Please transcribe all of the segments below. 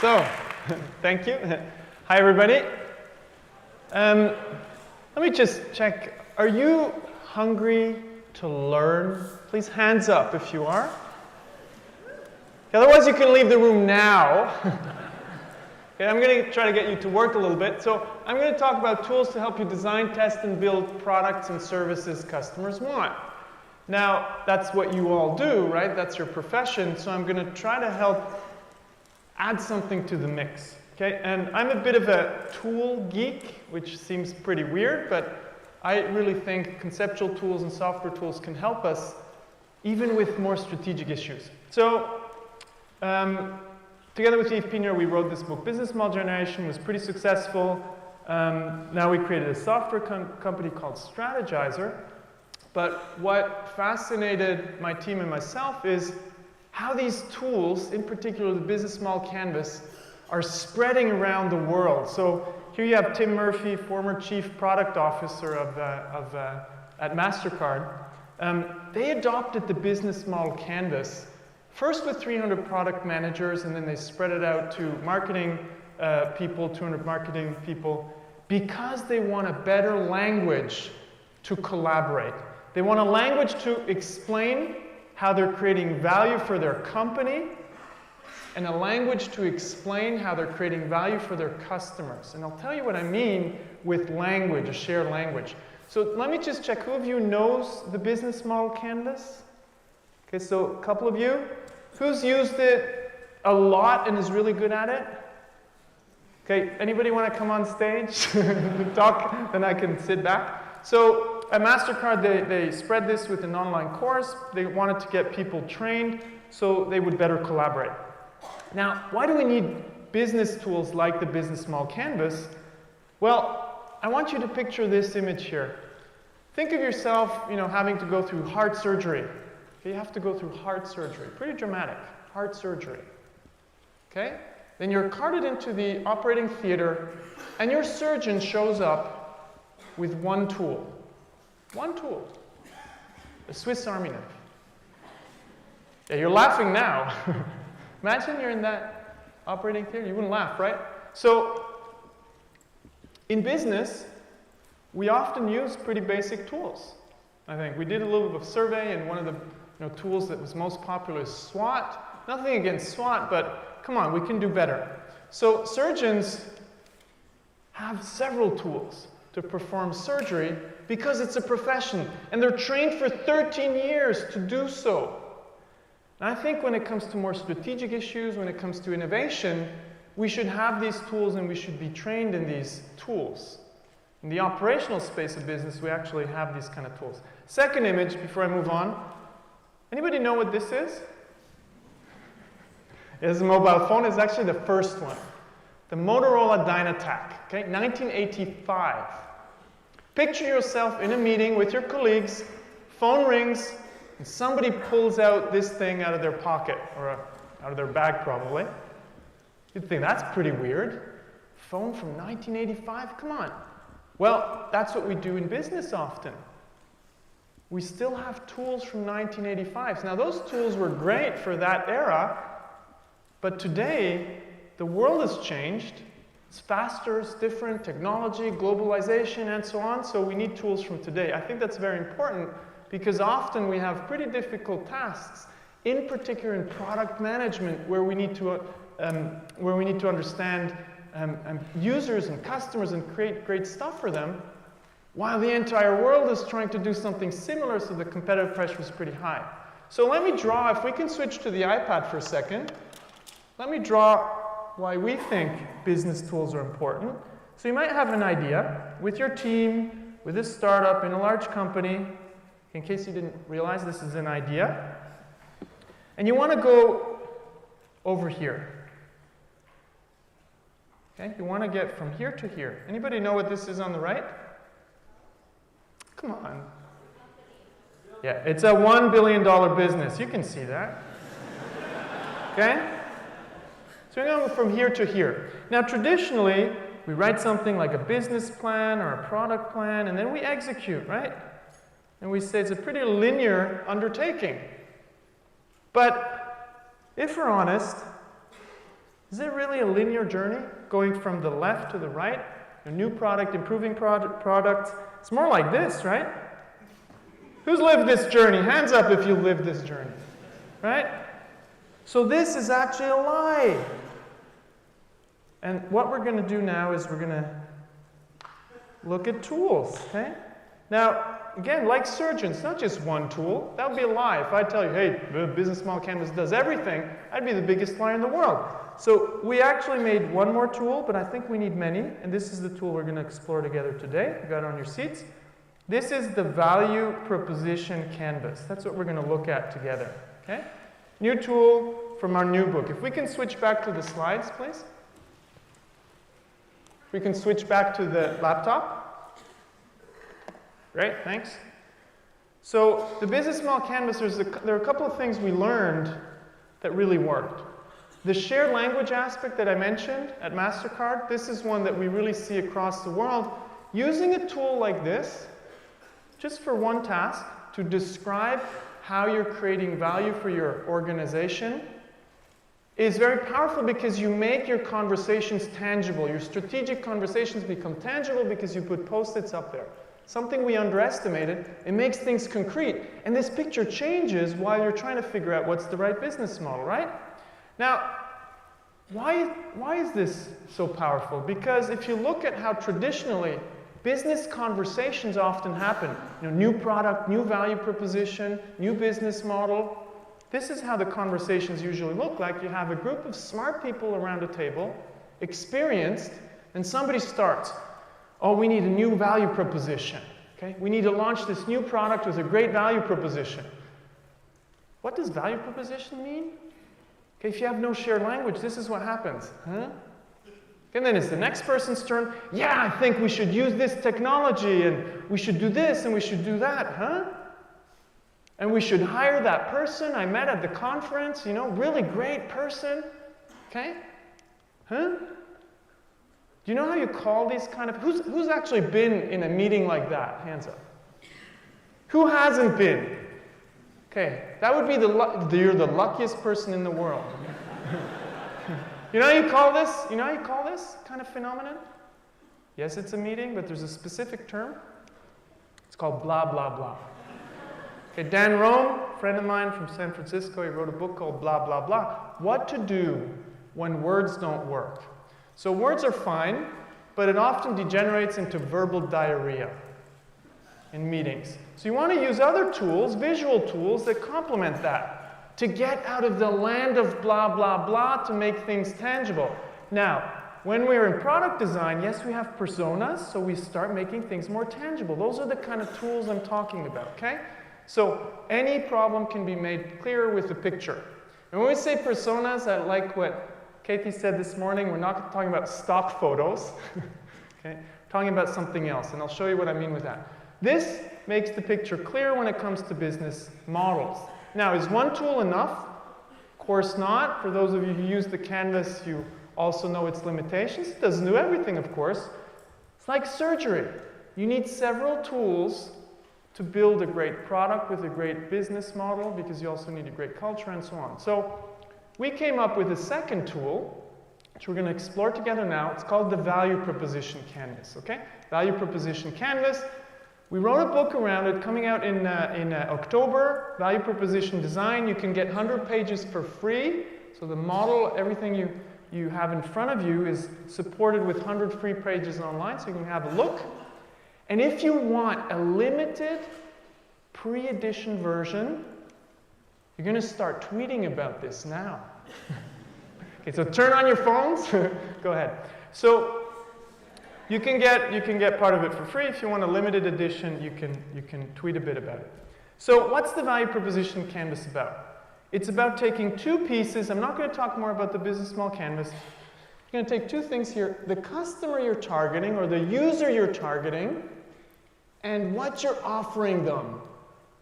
So, thank you. Hi, everybody. Let me just check. Are you hungry to learn? Please, hands up if you are. Otherwise, you can leave the room now. Okay, I'm going to try to get you to work a little bit. So I'm going to talk about tools to help you design, test, and build products and services customers want. Now, that's what you all do, right? That's your profession. So I'm going to try to help add something to the mix. Okay, and I'm a bit of a tool geek, which seems pretty weird, but I really think conceptual tools and software tools can help us even with more strategic issues. So together with Yves Piner, we wrote this book, Business Model Generation. It was pretty successful. Now we created a software company called Strategizer. But what fascinated my team and myself is how these tools, in particular the business model canvas, are spreading around the world. So here you have Tim Murphy, former chief product officer at MasterCard. They adopted the business model canvas, first with 300 product managers, and then they spread it out to marketing people, 200 marketing people, because they want a better language to collaborate. They want a language to explain how they're creating value for their company, and a language to explain how they're creating value for their customers. And I'll tell you what I mean with language, a shared language. So let me just check, who of you knows the business model canvas? Okay, so a couple of you. Who's used it a lot and is really good at it? Okay, anybody want to come on stage and talk? Then I can sit back. So at MasterCard, they spread this with an online course. They wanted to get people trained so they would better collaborate. Now, why do we need business tools like the business model canvas? Well, I want you to picture this image here. Think of yourself, having to go through heart surgery. Okay, you have to go through heart surgery. Pretty dramatic, heart surgery. Okay? Then you're carted into the operating theater, and your surgeon shows up with one tool. One tool. A Swiss Army knife. Yeah, you're laughing now. Imagine you're in that operating theater. You wouldn't laugh, right? So, in business, we often use pretty basic tools. I think we did a little bit of survey, and one of the tools that was most popular is SWOT. Nothing against SWOT, but come on, we can do better. So surgeons have several tools to perform surgery because it's a profession, and they're trained for 13 years to do so. And I think when it comes to more strategic issues, when it comes to innovation, we should have these tools and we should be trained in these tools. In the operational space of business, we actually have these kind of tools. Second image, before I move on. Anybody know what this is? It is a mobile phone. It's actually the first one. The Motorola Dynatac, okay, 1985. Picture yourself in a meeting with your colleagues, phone rings, and somebody pulls out this thing out of their pocket, or out of their bag probably. You'd think, that's pretty weird. Phone from 1985? Come on. Well, that's what we do in business often. We still have tools from 1985. Now, those tools were great for that era, but today, the world has changed. It's faster, it's different, technology, globalization, and so on, so we need tools from today. I think that's very important because often we have pretty difficult tasks, in particular in product management, where we need to understand users and customers and create great stuff for them, while the entire world is trying to do something similar, so the competitive pressure is pretty high. So let me draw, if we can switch to the iPad for a second, let me draw why we think business tools are important. So you might have an idea with your team, with a startup in a large company. In case you didn't realize, this is an idea. And you want to go over here. Okay? You want to get from here to here. Anybody know what this is on the right? Come on. Yeah, it's a $1 billion business. You can see that. Okay? So we're going from here to here. Now, traditionally, we write something like a business plan or a product plan, and then we execute, right? And we say it's a pretty linear undertaking. But if we're honest, Is it really a linear journey going from the left to the right? A new product, improving product. It's more like this, right? Who's lived this journey? Hands up if you lived this journey, right? So this is actually a lie. And what we're going to do now is we're going to look at tools, okay? Now, again, like surgeons, not just one tool. That would be a lie. If I tell you, hey, the business model canvas does everything, I'd be the biggest liar in the world. So we actually made one more tool, but I think we need many, and this is the tool we're going to explore together today. You got it on your seats. This is the value proposition canvas. That's what we're going to look at together, okay? New tool from our new book. If we can switch back to the slides, please. We can switch back to the laptop. Great, thanks. So the business model canvas, there are a couple of things we learned that really worked. The shared language aspect that I mentioned at MasterCard, this is one that we really see across the world. Using a tool like this, just for one task, to describe how you're creating value for your organization, is very powerful because you make your conversations tangible. Your strategic conversations become tangible because you put Post-its up there. Something we underestimated, it makes things concrete. And this picture changes while you're trying to figure out what's the right business model, right? Now, why is this so powerful? Because if you look at how traditionally business conversations often happen, new product, new value proposition, new business model, this is how the conversations usually look like. You have a group of smart people around a table, experienced, and somebody starts. Oh, we need a new value proposition. Okay? We need to launch this new product with a great value proposition. What does value proposition mean? Okay, if you have no shared language, this is what happens. Huh? And then it's the next person's turn. Yeah, I think we should use this technology, and we should do this, and we should do that. Huh? And we should hire that person I met at the conference, really great person. Okay? Huh? Do you know how you call these kind of... Who's actually been in a meeting like that? Hands up. Who hasn't been? Okay, that would be you're the luckiest person in the world. You know how you call this? You know how you call this kind of phenomenon? Yes, it's a meeting, but there's a specific term. It's called blah, blah, blah. Okay, Dan Rome, a friend of mine from San Francisco, he wrote a book called Blah, Blah, Blah. What to do when words don't work. So words are fine, but it often degenerates into verbal diarrhea in meetings. So you want to use other tools, visual tools, that complement that, to get out of the land of blah, blah, blah, to make things tangible. Now, when we're in product design, yes, we have personas, so we start making things more tangible. Those are the kind of tools I'm talking about, okay? So any problem can be made clearer with a picture. And when we say personas, I like what Katie said this morning. We're not talking about stock photos. Okay? We're talking about something else, and I'll show you what I mean with that. This makes the picture clear when it comes to business models. Now, is one tool enough? Of course not. For those of you who use the canvas, you also know its limitations. It doesn't do everything, of course. It's like surgery. You need several tools to build a great product with a great business model, because you also need a great culture and so on. So we came up with a second tool, which we're going to explore together now. It's called the Value Proposition Canvas, okay? Value Proposition Canvas. We wrote a book around it coming out in October, Value Proposition Design. You can get 100 pages for free. So the model, everything you have in front of you is supported with 100 free pages online, so you can have a look. And if you want a limited pre-edition version, you're going to start tweeting about this now. Okay, so turn on your phones. Go ahead. So you can get part of it for free. If you want a limited edition, you can tweet a bit about it. So what's the Value Proposition Canvas about? It's about taking two pieces. I'm not going to talk more about the business model canvas. You're going to take two things here: the customer you're targeting, or the user you're targeting, and what you're offering them.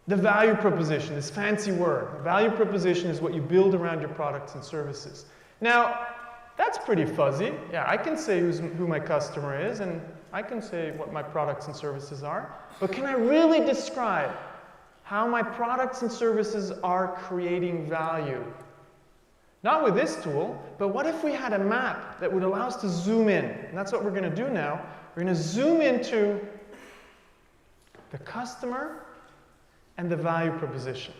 The value proposition, this fancy word. The value proposition is what you build around your products and services. Now, that's pretty fuzzy. Yeah, I can say who my customer is, and I can say what my products and services are. But can I really describe how my products and services are creating value? Not with this tool, but what if we had a map that would allow us to zoom in? And that's what we're going to do now. We're going to zoom into the customer and the value proposition.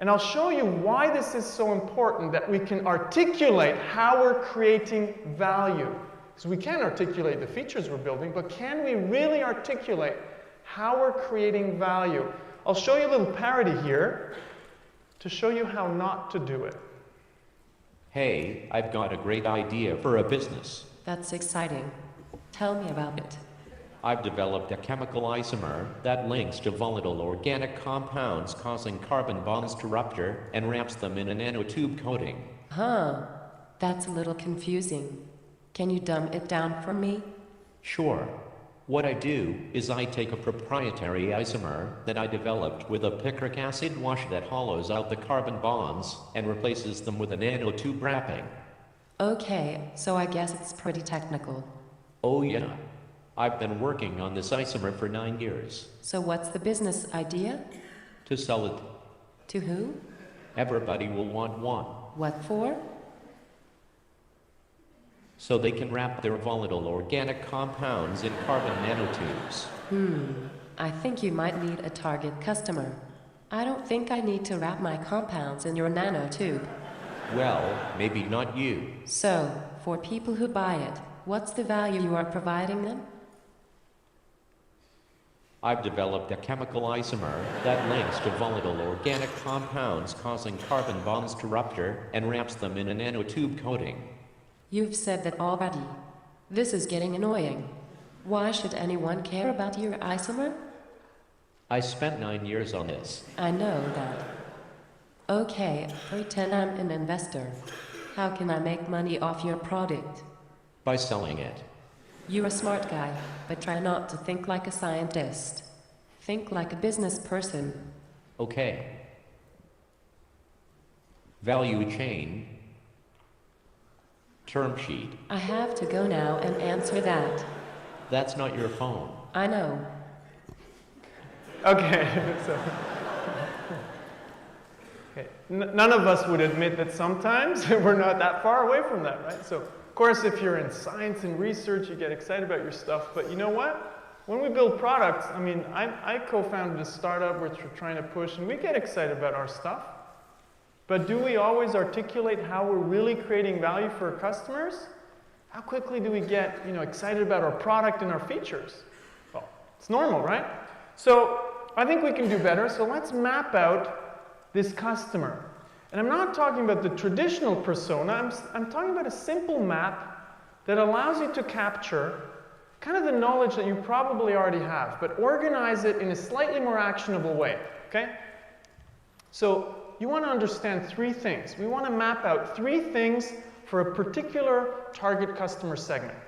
And I'll show you why this is so important that we can articulate how we're creating value. Because we can articulate the features we're building, but can we really articulate how we're creating value? I'll show you a little parody here to show you how not to do it. Hey, I've got a great idea for a business. That's exciting. Tell me about it. I've developed a chemical isomer that links to volatile organic compounds causing carbon bonds to rupture and wraps them in a nanotube coating. Huh, that's a little confusing. Can you dumb it down for me? Sure. What I do is I take a proprietary isomer that I developed with a picric acid wash that hollows out the carbon bonds and replaces them with a nanotube wrapping. Okay, so I guess it's pretty technical. Oh yeah. I've been working on this isomer for 9 years. So what's the business idea? To sell it. To who? Everybody will want one. What for? So they can wrap their volatile organic compounds in carbon nanotubes. I think you might need a target customer. I don't think I need to wrap my compounds in your nanotube. Well, maybe not you. So, for people who buy it, what's the value you are providing them? I've developed a chemical isomer that links to volatile organic compounds causing carbon bonds to rupture and wraps them in a nanotube coating. You've said that already. This is getting annoying. Why should anyone care about your isomer? I spent 9 years on this. I know that. Okay, pretend I'm an investor. How can I make money off your product? By selling it. You're a smart guy, but try not to think like a scientist. Think like a business person. Okay. Value chain. Term sheet. I have to go now and answer that. That's not your phone. I know. Okay, so okay. None of us would admit that sometimes we're not that far away from that, right? So, of course, if you're in science and research, you get excited about your stuff. But you know what? When we build products, I mean, I co-founded a startup which we're trying to push, and we get excited about our stuff. But do we always articulate how we're really creating value for our customers? How quickly do we get, excited about our product and our features? Well, it's normal, right? So I think we can do better. So let's map out this customer. And I'm not talking about the traditional persona. I'm talking about a simple map that allows you to capture kind of the knowledge that you probably already have, but organize it in a slightly more actionable way, okay? So you want to understand 3 things. We want to map out 3 things for a particular target customer segment.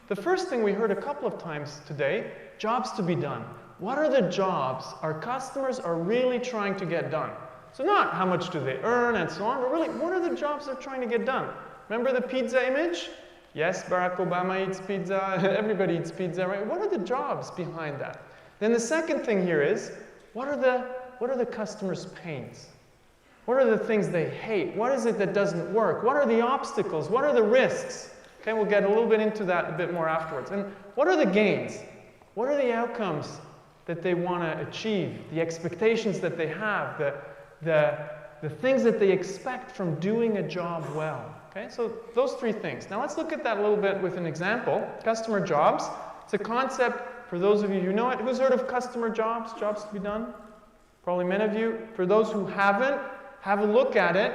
The first thing we heard a couple of times today, jobs to be done. What are the jobs our customers are really trying to get done? So not how much do they earn and so on, but really what are the jobs they're trying to get done? Remember the pizza image? Yes, Barack Obama eats pizza, everybody eats pizza, right? What are the jobs behind that? Then the second thing here is, what are the customers' pains? What are the things they hate? What is it that doesn't work? What are the obstacles? What are the risks? Okay, we'll get a little bit into that a bit more afterwards. And what are the gains? What are the outcomes that they want to achieve? The expectations that they have, the things that they expect from doing a job well. Okay, so those 3 things. Now let's look at that a little bit with an example. Customer jobs. It's a concept for those of you who know it. Who's heard of customer jobs? Jobs to be done? Probably many of you. For those who haven't, have a look at it.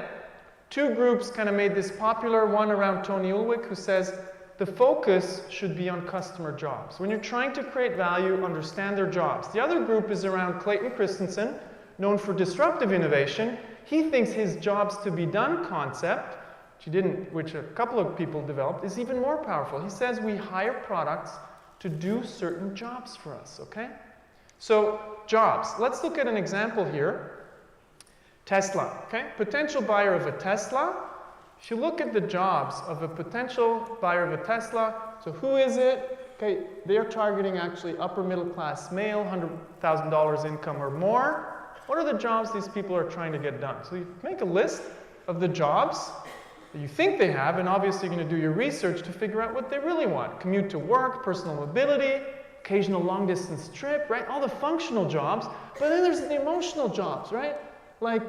2 groups kind of made this popular. One around Tony Ulwick, who says the focus should be on customer jobs. When you're trying to create value, understand their jobs. The other group is around Clayton Christensen, known for disruptive innovation. He thinks his jobs to be done concept, which a couple of people developed, is even more powerful. He says we hire products to do certain jobs for us, okay? So, jobs. Let's look at an example here. Tesla, okay? Potential buyer of a Tesla. If you look at the jobs of a potential buyer of a Tesla, so who is it? Okay, they're targeting actually upper middle class male, $100,000 income or more. What are the jobs these people are trying to get done? So you make a list. of the jobs that you think they have, and obviously you're going to do your research to figure out what they really want. Commute to work, personal mobility, occasional long-distance trip, right? All the functional jobs. But then there's the emotional jobs, right? Like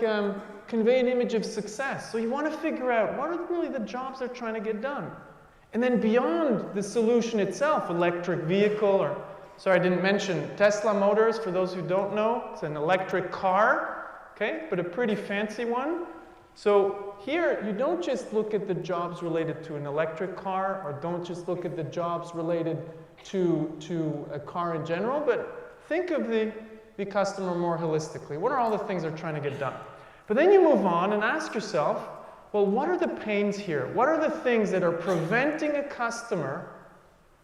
convey an image of success. So you want to figure out what are really the jobs they're trying to get done. And then beyond the solution itself, electric vehicle, or, sorry, I didn't mention Tesla Motors, for those who don't know. It's an electric car, okay, but a pretty fancy one. So here, you don't just look at the jobs related to an electric car, or don't just look at the jobs related to a car in general, but think of the customer more holistically. What are all the things they're trying to get done? But then you move on and ask yourself, well, what are the pains here? What are the things that are preventing a customer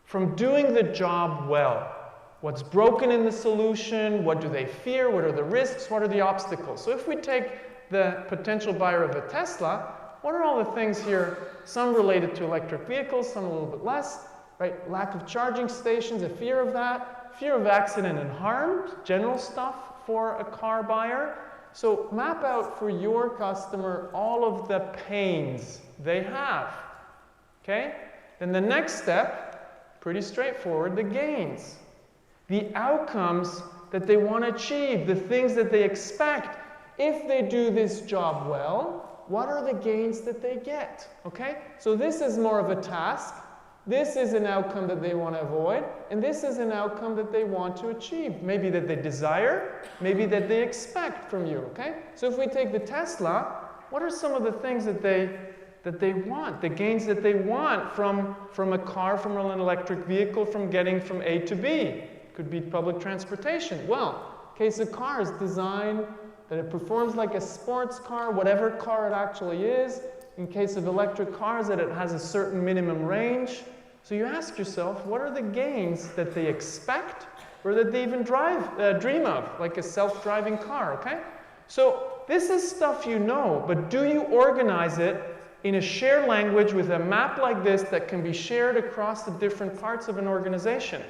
from doing the job well? What's broken in the solution? What do they fear? What are the risks? What are the obstacles? So if we take the potential buyer of a Tesla, what are all the things here? Some related to electric vehicles, some a little bit less, right? Lack of charging stations, a fear of that, fear of accident and harm, general stuff for a car buyer. So map out for your customer all of the pains they have, okay? Then the next step, pretty straightforward, the gains. The outcomes that they want to achieve, the things that they expect. If they do this job well, what are the gains that they get, okay? So this is more of a task. This is an outcome that they want to avoid, and this is an outcome that they want to achieve. Maybe that they desire, maybe that they expect from you, okay? So if we take the Tesla, what are some of the things that they want, the gains that they want from a car, from an electric vehicle, from getting from A to B? Could be public transportation. Well, case of cars, design, that it performs like a sports car, whatever car it actually is. In case of electric cars, that it has a certain minimum range. So you ask yourself, what are the gains that they expect or that they even dream of, like a self-driving car, okay? So this is stuff you know, but do you organize it in a shared language with a map like this that can be shared across the different parts of an organization?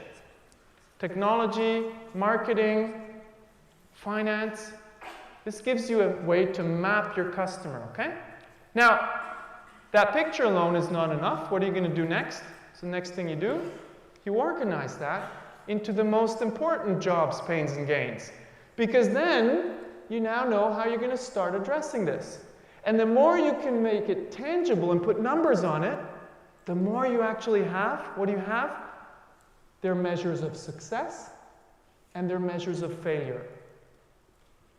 Technology, marketing, finance. This gives you a way to map your customer, okay? Now, that picture alone is not enough. What are you going to do next? So the next thing you do, you organize that into the most important jobs, pains, and gains. Because then you now know how you're going to start addressing this. And the more you can make it tangible and put numbers on it, the more you actually have. What do you have? They're measures of success and they're measures of failure.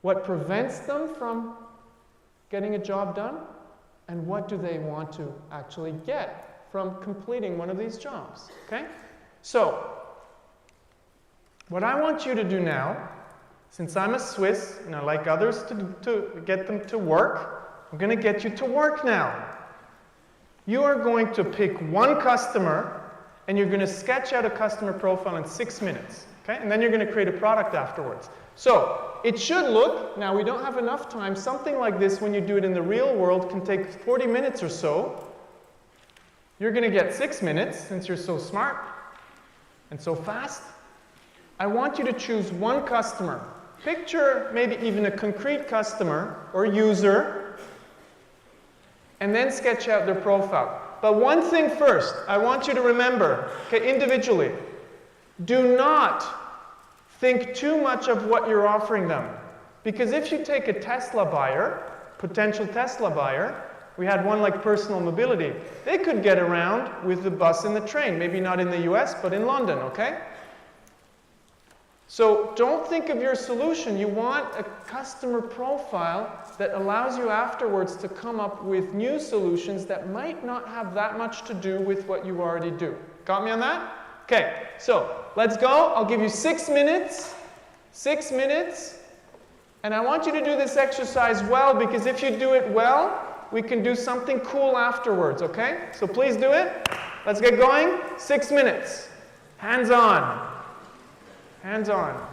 What prevents them from getting a job done? And what do they want to actually get from completing one of these jobs, okay? So, what I want you to do now, since I'm a Swiss and I like others to get them to work, I'm going to get you to work now. You are going to pick one customer and you're going to sketch out a customer profile in 6 minutes, okay? And then you're going to create a product afterwards. So, it should look, now we don't have enough time, something like this when you do it in the real world can take 40 minutes or so. You're going to get 6 minutes since you're so smart and so fast. I want you to choose one customer. Picture maybe even a concrete customer or user and then sketch out their profile. But one thing first, I want you to remember, okay, individually, do not think too much of what you're offering them. Because if you take a Tesla buyer, potential Tesla buyer, we had one like personal mobility, they could get around with the bus and the train. Maybe not in the US, but in London, okay? So don't think of your solution. You want a customer profile that allows you afterwards to come up with new solutions that might not have that much to do with what you already do. Got me on that? Okay, so let's go. I'll give you 6 minutes. 6 minutes. And I want you to do this exercise well, because if you do it well, we can do something cool afterwards, okay? So please do it. Let's get going. 6 minutes. Hands on. Hands on.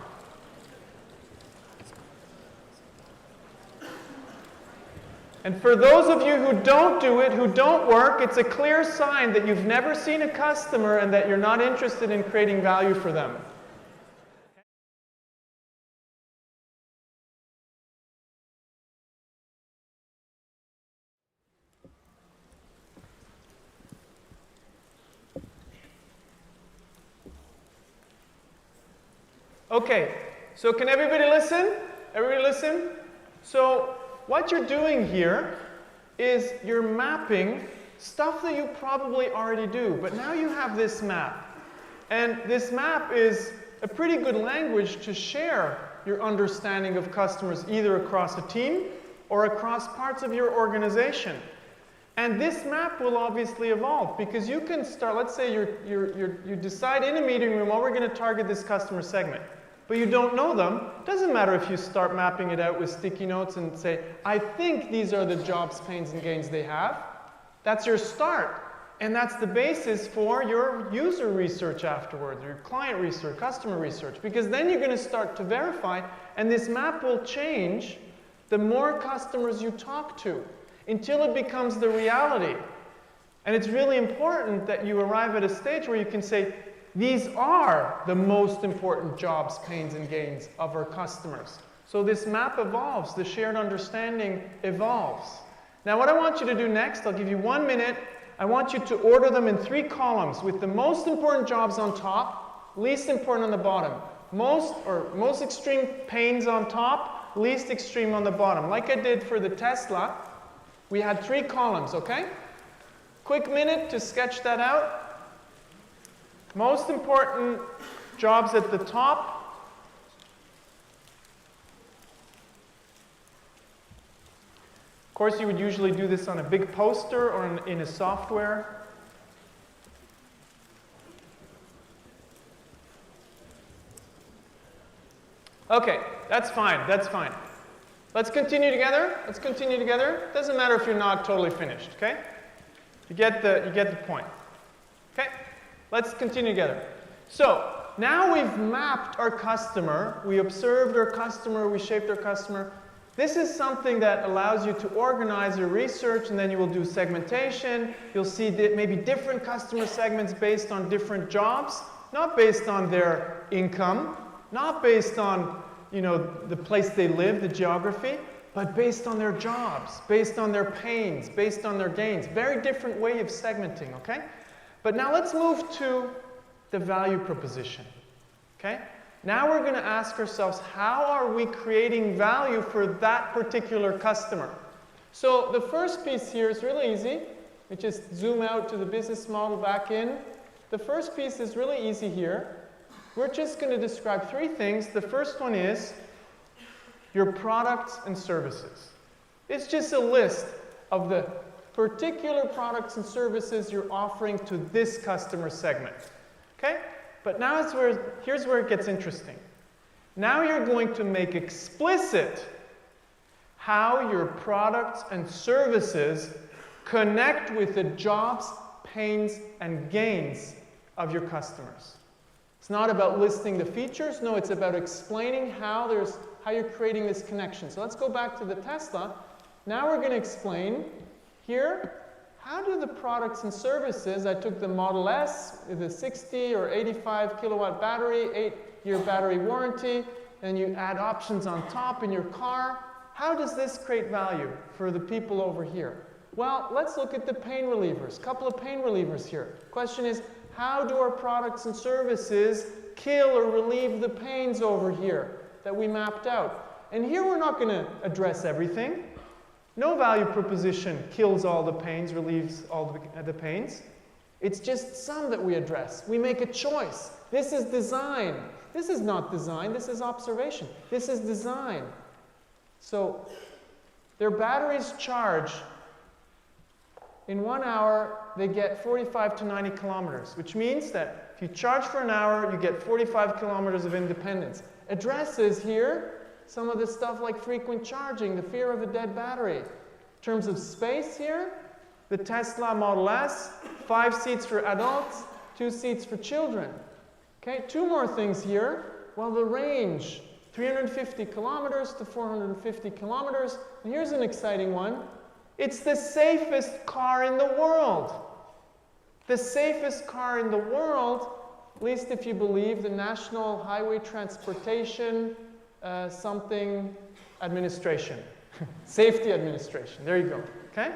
And for those of you who don't do it, who don't work, it's a clear sign that you've never seen a customer and that you're not interested in creating value for them. Okay, so can everybody listen? Everybody listen? So what you're doing here is you're mapping stuff that you probably already do, but now you have this map. And this map is a pretty good language to share your understanding of customers either across a team or across parts of your organization. And this map will obviously evolve because you can start, let's say you decide in a meeting room, oh, we're going to target this customer segment, but you don't know them. It doesn't matter if you start mapping it out with sticky notes and say, I think these are the jobs, pains, and gains they have. That's your start. And that's the basis for your user research afterwards, your client research, customer research, because then you're going to start to verify, and this map will change the more customers you talk to until it becomes the reality. And it's really important that you arrive at a stage where you can say, these are the most important jobs, pains, and gains of our customers. So this map evolves, the shared understanding evolves. Now what I want you to do next, I'll give you 1 minute. I want you to order them in 3 columns with the most important jobs on top, least important on the bottom. Most extreme pains on top, least extreme on the bottom. Like I did for the Tesla, we had 3 columns, okay? Quick minute to sketch that out. Most important jobs at the top. Of course, you would usually do this on a big poster or in a software. Okay, that's fine, that's fine. Let's continue together. Let's continue together. Doesn't matter if you're not totally finished, okay? You get the point. Okay? Let's continue together. So, now we've mapped our customer, we observed our customer, we shaped our customer. This is something that allows you to organize your research, and then you will do segmentation. You'll see maybe different customer segments based on different jobs, not based on their income, not based on the place they live, the geography, but based on their jobs, based on their pains, based on their gains. Very different way of segmenting, okay? But now let's move to the value proposition, okay? Now we're going to ask ourselves, how are we creating value for that particular customer? So the first piece here is really easy. We just zoom out to the business model back in. The first piece is really easy here. We're just going to describe 3 things. The first one is your products and services. It's just a list of the particular products and services you're offering to this customer segment. Okay? But now here's where it gets interesting. Now you're going to make explicit how your products and services connect with the jobs, pains, and gains of your customers. It's not about listing the features. No, it's about explaining how you're creating this connection. So let's go back to the Tesla. Now we're going to explain here, how do the products and services, I took the Model S with a 60 or 85 kilowatt battery, 8-year battery warranty, and you add options on top in your car. How does this create value for the people over here? Well, let's look at the pain relievers. A couple of pain relievers here. Question is, how do our products and services kill or relieve the pains over here that we mapped out? And here we're not going to address everything. No value proposition kills all the pains, relieves all the pains. It's just some that we address. We make a choice. This is design. This is not design. This is observation. This is design. So their batteries charge. In 1 hour, they get 45 to 90 kilometers, which means that if you charge for an hour, you get 45 kilometers of independence. Addresses here some of the stuff like frequent charging, the fear of a dead battery. In terms of space here, the Tesla Model S, 5 seats for adults, 2 seats for children. Okay, 2 more things here. Well, the range, 350 kilometers to 450 kilometers. And here's an exciting one. It's the safest car in the world. The safest car in the world, at least if you believe the National Highway Transportation something administration. Safety administration. There you go. Okay?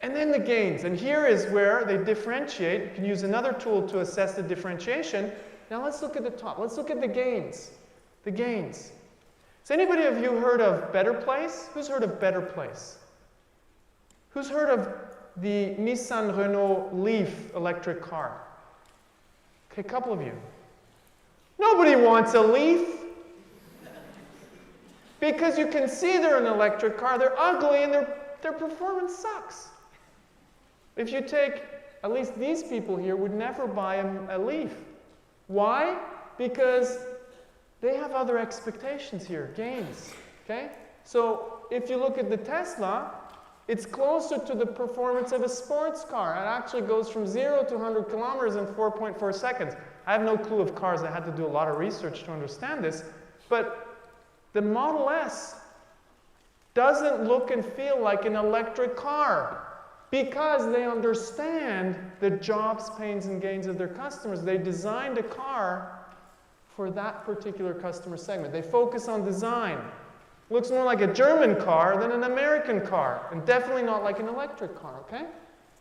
And then the gains. And here is where they differentiate. You can use another tool to assess the differentiation. Now let's look at the top. Let's look at the gains. The gains. Has anybody of you heard of Better Place? Who's heard of Better Place? Who's heard of the Nissan Renault Leaf electric car? Okay, a couple of you. Nobody wants a Leaf. Because you can see they're an electric car, they're ugly, and their performance sucks. If you take, at least these people here would never buy a Leaf. Why? Because they have other expectations here, gains. Okay? So if you look at the Tesla, it's closer to the performance of a sports car. It actually goes from 0 to 100 kilometers in 4.4 seconds. I have no clue of cars. I had to do a lot of research to understand this. But the Model S doesn't look and feel like an electric car because they understand the jobs, pains, and gains of their customers. They designed a car for that particular customer segment. They focus on design. Looks more like a German car than an American car, and definitely not like an electric car, okay?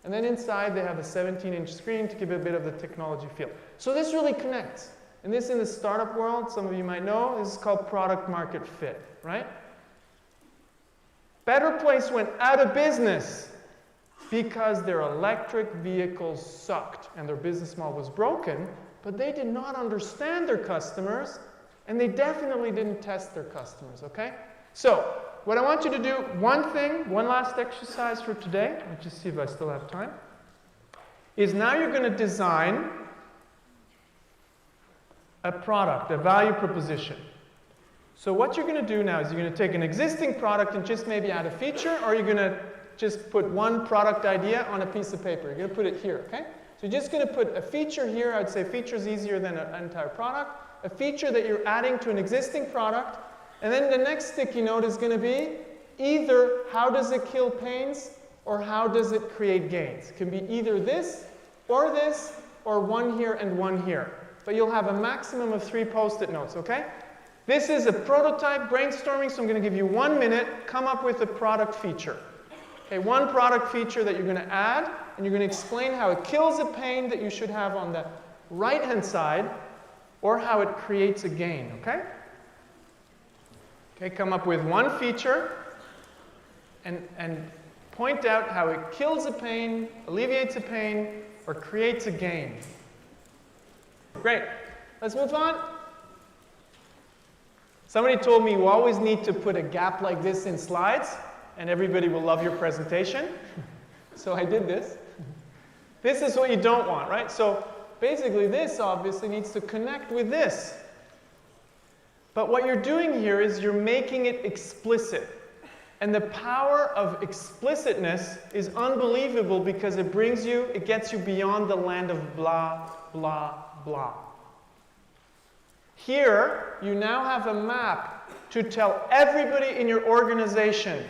And then inside they have a 17-inch screen to give it a bit of the technology feel. So this really connects. And this in the startup world, some of you might know, this is called product market fit, right? Better Place went out of business because their electric vehicles sucked and their business model was broken, but they did not understand their customers, and they definitely didn't test their customers, okay? So, what I want you to do, one last exercise for today, let's just see if I still have time, is now you're going to design a product, a value proposition. So what you're going to do now is you're going to take an existing product and just maybe add a feature, or you're going to just put one product idea on a piece of paper. You're going to put it here, okay? So you're just going to put a feature here. I'd say feature is easier than an entire product. A feature that you're adding to an existing product. And then the next sticky note is going to be either how does it kill pains or how does it create gains. It can be either this, or one here and one here. But you'll have a maximum of 3 post-it notes, okay? This is a prototype brainstorming, so I'm going to give you 1 minute. Come up with a product feature. Okay, one product feature that you're going to add, and you're going to explain how it kills a pain that you should have on the right-hand side, or how it creates a gain, okay? Okay, come up with one feature, and point out how it kills a pain, alleviates a pain, or creates a gain. Great. Let's move on. Somebody told me you always need to put a gap like this in slides, and everybody will love your presentation. So I did this. This is what you don't want, right? So basically this obviously needs to connect with this. But what you're doing here is you're making it explicit. And the power of explicitness is unbelievable because it gets you beyond the land of blah, blah, blah. Here, you now have a map to tell everybody in your organization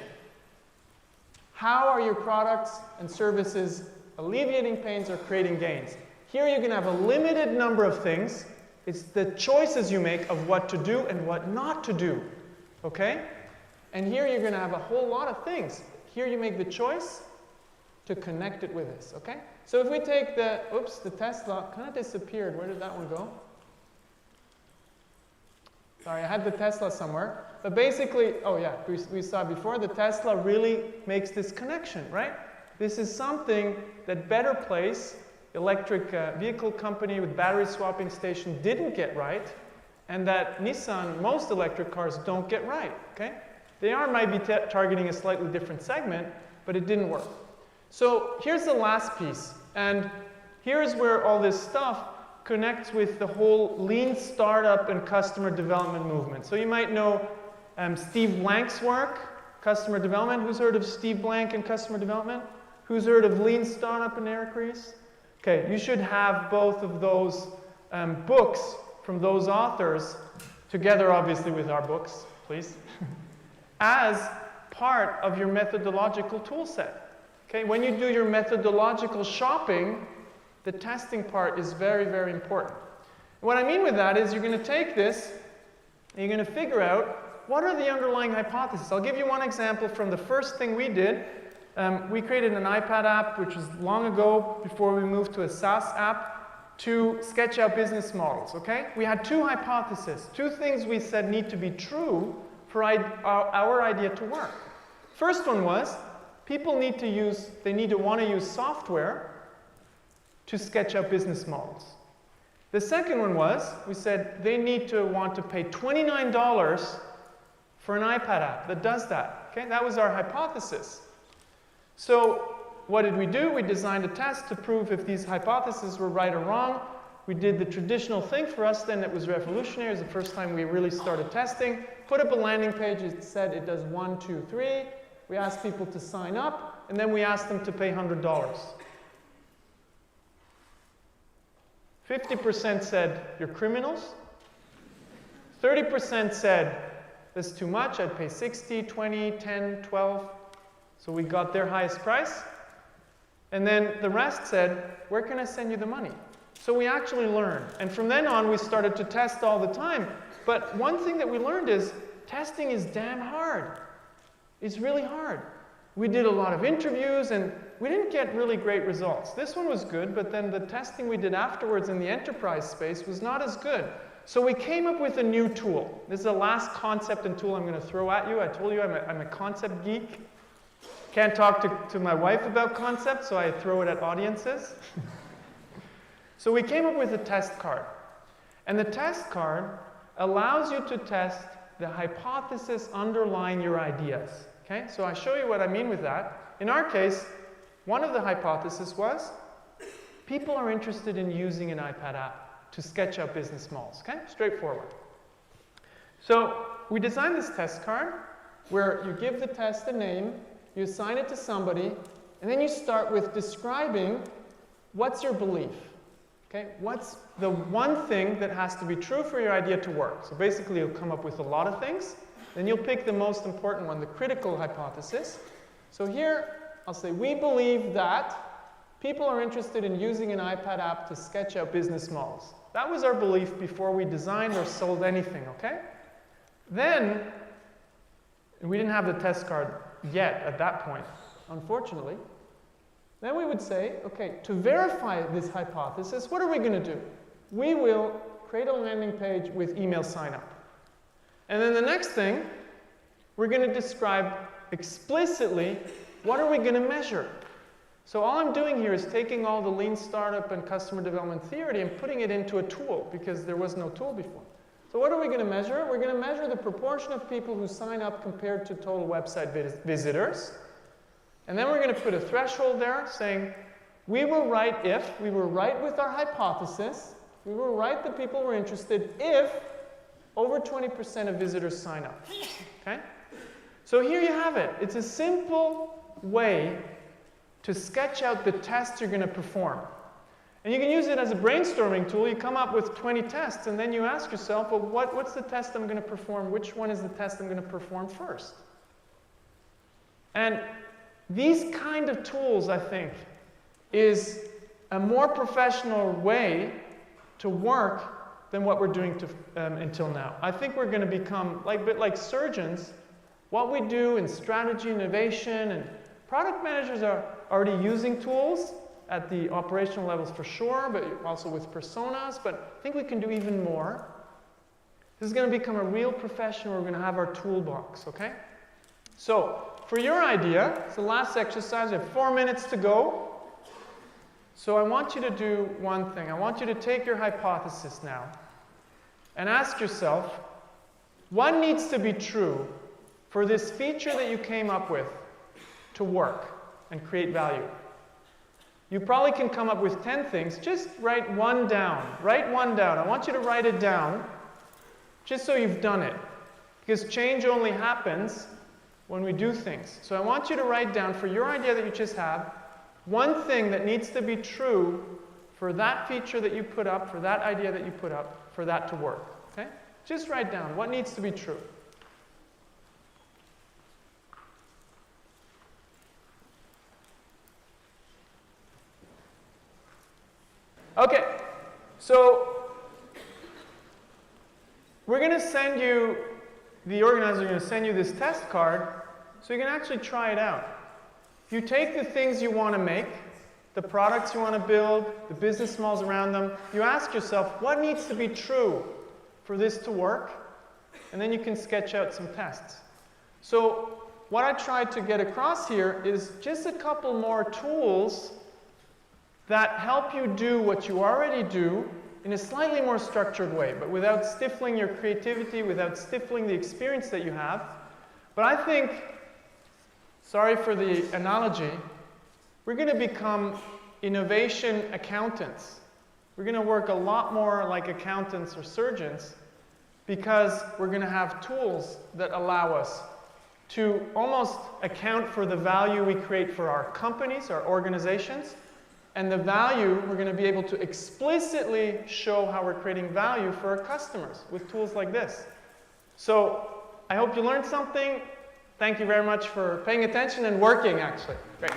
how are your products and services alleviating pains or creating gains. Here you can have a limited number of things. It's the choices you make of what to do and what not to do. Okay? And here you're going to have a whole lot of things. Here you make the choice to connect it with this. Okay? So if we take the Tesla kind of disappeared. Where did that one go? Sorry, I had the Tesla somewhere. But basically, oh yeah, we saw before, the Tesla really makes this connection, right? This is something that Better Place, electric vehicle company with battery swapping station, didn't get right, and that Nissan, most electric cars, don't get right, okay? They might be targeting a slightly different segment, but it didn't work. So here's the last piece, and here's where all this stuff connects with the whole lean startup and customer development movement. So you might know Steve Blank's work, customer development. Who's heard of Steve Blank and customer development? Who's heard of lean startup and Eric Ries? Okay, you should have both of those books from those authors, together obviously with our books, please, as part of your methodological tool set. Okay, when you do your methodological shopping, the testing part is very, very important. What I mean with that is you're going to take this and you're going to figure out what are the underlying hypotheses. I'll give you one example from the first thing we did. We created an iPad app, which was long ago before we moved to a SaaS app. to sketch out business models, okay? We had two hypotheses, two things we said need to be true for our idea to work. First one was, people need to want to use software to sketch out business models. The second one was, we said they need to want to pay $29 for an iPad app that does that, okay? That was our hypothesis. So what did we do? We designed a test to prove if these hypotheses were right or wrong. We did the traditional thing for us then that was revolutionary. It was the first time we really started testing. Put up a landing page. It said it does 1, 2, 3. We asked people to sign up, and then we asked them to pay $100. 50% said, you're criminals. 30% said, this is too much. I'd pay 60, 20, 10, 12. So we got their highest price. And then the rest said, where can I send you the money? So we actually learned. And from then on, we started to test all the time. But one thing that we learned is testing is damn hard. It's really hard. We did a lot of interviews, and we didn't get really great results. This one was good, but then the testing we did afterwards in the enterprise space was not as good. So we came up with a new tool. This is the last concept and tool I'm going to throw at you. I told you I'm a concept geek. Can't talk to my wife about concepts, so I throw it at audiences. So we came up with a test card. And the test card allows you to test the hypothesis underlying your ideas. Okay? So I show you what I mean with that. In our case, one of the hypotheses was people are interested in using an iPad app to sketch out business models. Okay? Straightforward. So we designed this test card where you give the test a name, you assign it to somebody, and then you start with describing what's your belief. Okay? What's the one thing that has to be true for your idea to work? So basically, you'll come up with a lot of things. Then you'll pick the most important one, the critical hypothesis. So here, I'll say, we believe that people are interested in using an iPad app to sketch out business models. That was our belief before we designed or sold anything, okay? Then, we didn't have the test card yet at that point, unfortunately. Then we would say, okay, to verify this hypothesis, what are we going to do? We will create a landing page with email sign-up. And then the next thing, we're going to describe explicitly what are we going to measure. So all I'm doing here is taking all the lean startup and customer development theory and putting it into a tool, because there was no tool before. So what are we going to measure? We're going to measure the proportion of people who sign up compared to total website visitors. And then we're going to put a threshold there saying, we were right if, we were right with our hypothesis, we were right that people were interested if over 20% of visitors sign up. Okay? So here you have it. It's a simple way to sketch out the tests you're going to perform. And you can use it as a brainstorming tool. You come up with 20 tests, and then you ask yourself, well, what's the test I'm going to perform? Which one is the test I'm going to perform first? And these kind of tools, I think, is a more professional way to work than what we're doing until now. I think we're going to become, a bit like surgeons. What we do in strategy, innovation, and product managers are already using tools at the operational levels for sure, but also with personas. But I think we can do even more. This is going to become a real profession where we're going to have our toolbox, okay? So, for your idea, it's the last exercise. We have 4 minutes to go. So I want you to do one thing. I want you to take your hypothesis now and ask yourself, what needs to be true for this feature that you came up with to work and create value? You probably can come up with 10 things. Just write one down. Write one down. I want you to write it down just so you've done it. Because change only happens when we do things. So I want you to write down for your idea that you just have, one thing that needs to be true for that feature that you put up, for that idea that you put up, for that to work. Okay? Just write down what needs to be true. Okay, so we're going to send you, the organizer is going to send you this test card so you can actually try it out. If you take the things you want to make, the products you want to build, the business models around them. You ask yourself, what needs to be true for this to work? And then you can sketch out some tests. So what I tried to get across here is just a couple more tools that help you do what you already do in a slightly more structured way, but without stifling your creativity, without stifling the experience that you have. But I think, sorry for the analogy, we're going to become innovation accountants. We're going to work a lot more like accountants or surgeons because we're going to have tools that allow us to almost account for the value we create for our companies, our organizations, and the value we're going to be able to explicitly show how we're creating value for our customers with tools like this. So I hope you learned something. Thank you very much for paying attention and working, actually. Great.